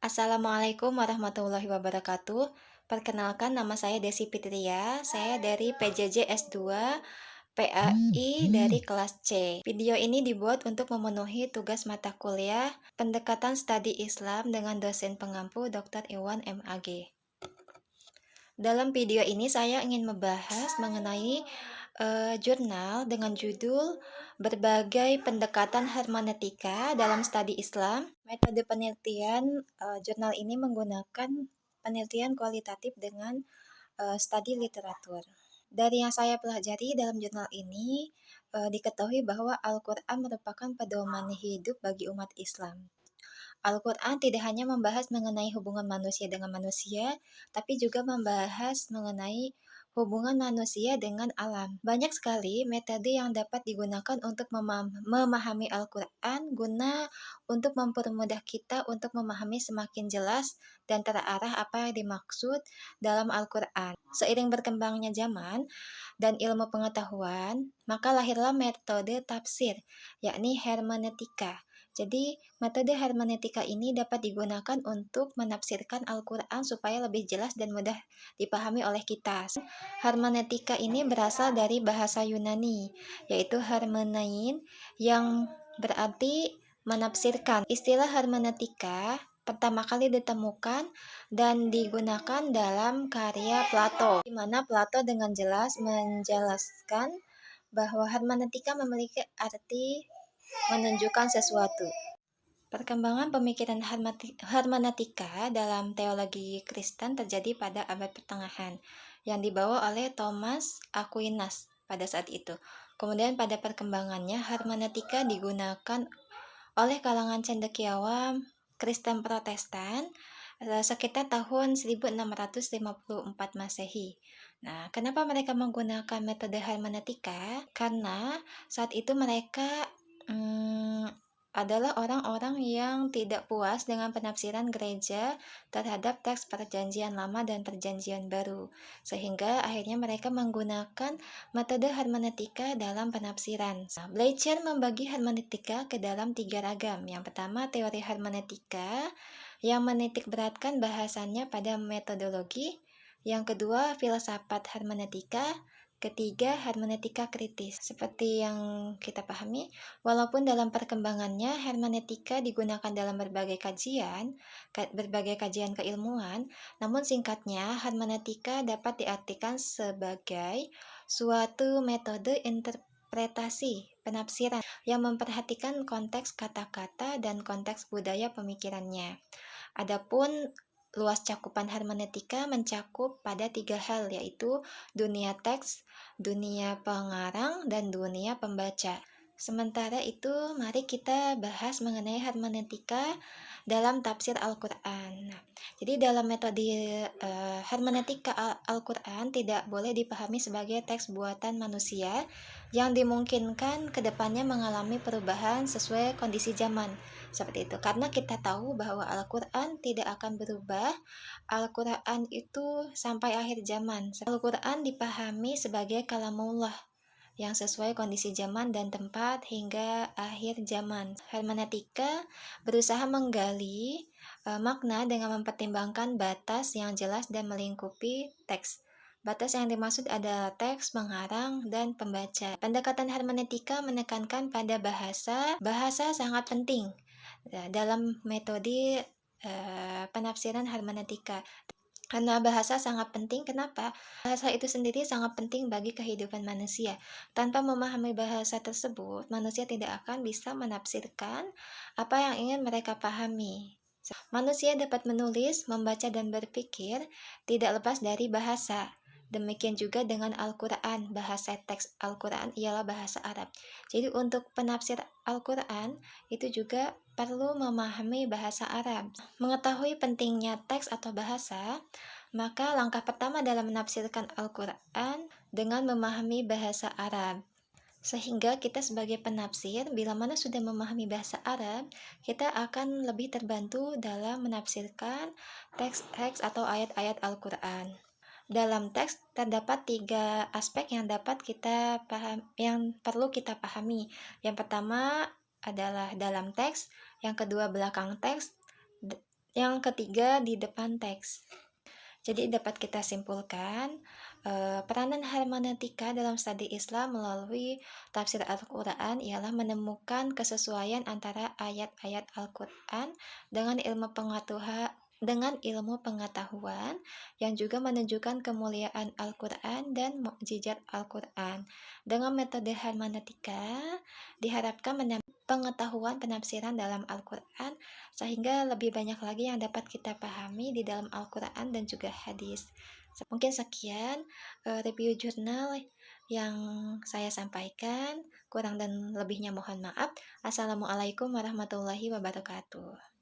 Assalamualaikum warahmatullahi wabarakatuh. Perkenalkan nama saya Desi Fitria, saya dari PJJ S2 PAI dari kelas C. Video ini dibuat untuk memenuhi tugas mata kuliah Pendekatan Studi Islam dengan dosen pengampu Dr. Iwan MAG. Dalam video ini saya ingin membahas mengenai jurnal dengan judul Berbagai Pendekatan Hermeneutika dalam Studi Islam. Metode penelitian jurnal ini menggunakan penelitian kualitatif dengan studi literatur. Dari yang saya pelajari dalam jurnal ini, diketahui bahwa Al-Quran merupakan pedoman hidup bagi umat Islam. Al-Quran tidak hanya membahas mengenai hubungan manusia dengan manusia, tapi juga membahas mengenai hubungan manusia dengan alam. Banyak sekali metode yang dapat digunakan untuk memahami Al-Quran guna untuk mempermudah kita untuk memahami semakin jelas dan terarah apa yang dimaksud dalam Al-Quran. Seiring berkembangnya zaman dan ilmu pengetahuan, maka lahirlah metode tafsir, yakni hermeneutika. Jadi, metode hermeneutika ini dapat digunakan untuk menafsirkan Al-Quran supaya lebih jelas dan mudah dipahami oleh kita. Hermeneutika ini berasal dari bahasa Yunani, yaitu hermenein, yang berarti menafsirkan. Istilah hermeneutika pertama kali ditemukan dan digunakan dalam karya Plato, di mana Plato dengan jelas menjelaskan bahwa hermeneutika memiliki arti menunjukkan sesuatu. Perkembangan pemikiran hermeneutika dalam teologi Kristen terjadi pada abad pertengahan yang dibawa oleh Thomas Aquinas pada saat itu. Kemudian pada perkembangannya hermeneutika digunakan oleh kalangan cendekiawan Kristen Protestan sekitar tahun 1654 Masehi. Nah, kenapa mereka menggunakan metode hermeneutika? Karena saat itu mereka adalah orang-orang yang tidak puas dengan penafsiran gereja terhadap teks Perjanjian Lama dan Perjanjian Baru, sehingga akhirnya mereka menggunakan metode hermeneutika dalam penafsiran. Nah, Blecher membagi hermeneutika ke dalam 3 ragam. Yang pertama, teori hermeneutika yang menitik beratkan bahasannya pada metodologi. Yang kedua, filsafat hermeneutika. Ketiga, hermeneutika kritis. Seperti yang kita pahami, walaupun dalam perkembangannya hermeneutika digunakan dalam berbagai kajian keilmuan, namun singkatnya hermeneutika dapat diartikan sebagai suatu metode interpretasi penafsiran yang memperhatikan konteks kata-kata dan konteks budaya pemikirannya. Adapun luas cakupan hermeneutika mencakup pada 3 hal, yaitu dunia teks, dunia pengarang, dan dunia pembaca. Sementara itu, mari kita bahas mengenai hermeneutika dalam tafsir Al-Quran. Nah, jadi dalam metode hermeneutika Al-Quran tidak boleh dipahami sebagai teks buatan manusia yang dimungkinkan kedepannya mengalami perubahan sesuai kondisi zaman. Seperti itu, karena kita tahu bahwa Al-Quran tidak akan berubah. Al-Quran itu sampai akhir zaman. Al-Quran dipahami sebagai kalamullah yang sesuai kondisi zaman dan tempat hingga akhir zaman. Hermeneutika berusaha menggali makna dengan mempertimbangkan batas yang jelas dan melingkupi teks. Batas yang dimaksud adalah teks, pengarang, dan pembaca. Pendekatan hermeneutika menekankan pada bahasa. Bahasa sangat penting dalam metode penafsiran hermeneutika. Karena bahasa sangat penting, kenapa? Bahasa itu sendiri sangat penting bagi kehidupan manusia. Tanpa memahami bahasa tersebut, manusia tidak akan bisa menafsirkan apa yang ingin mereka pahami. Manusia dapat menulis, membaca, dan berpikir tidak lepas dari bahasa. Demikian juga dengan Al-Quran. Bahasa teks Al-Quran ialah bahasa Arab. Jadi untuk penafsir Al-Quran itu juga perlu memahami bahasa Arab. Mengetahui pentingnya teks atau bahasa, maka langkah pertama dalam menafsirkan Al-Quran dengan memahami bahasa Arab. Sehingga kita sebagai penafsir, bila mana sudah memahami bahasa Arab, kita akan lebih terbantu dalam menafsirkan teks-teks atau ayat-ayat Al-Quran. Dalam teks terdapat 3 aspek yang perlu kita pahami. Yang pertama adalah dalam teks, yang kedua belakang teks, Yang ketiga, di depan teks. Jadi dapat kita simpulkan, peranan hermeneutika dalam studi Islam melalui tafsir Al-Quran ialah menemukan kesesuaian antara ayat-ayat Al-Quran dengan ilmu pengetahuan yang juga menunjukkan kemuliaan Al-Quran dan mukjizat Al-Quran. Dengan metode hermeneutika diharapkan menambah pengetahuan penafsiran dalam Al-Quran sehingga lebih banyak lagi yang dapat kita pahami di dalam Al-Quran dan juga hadis. Mungkin sekian review jurnal yang saya sampaikan. Kurang dan lebihnya mohon maaf. Assalamualaikum warahmatullahi wabarakatuh.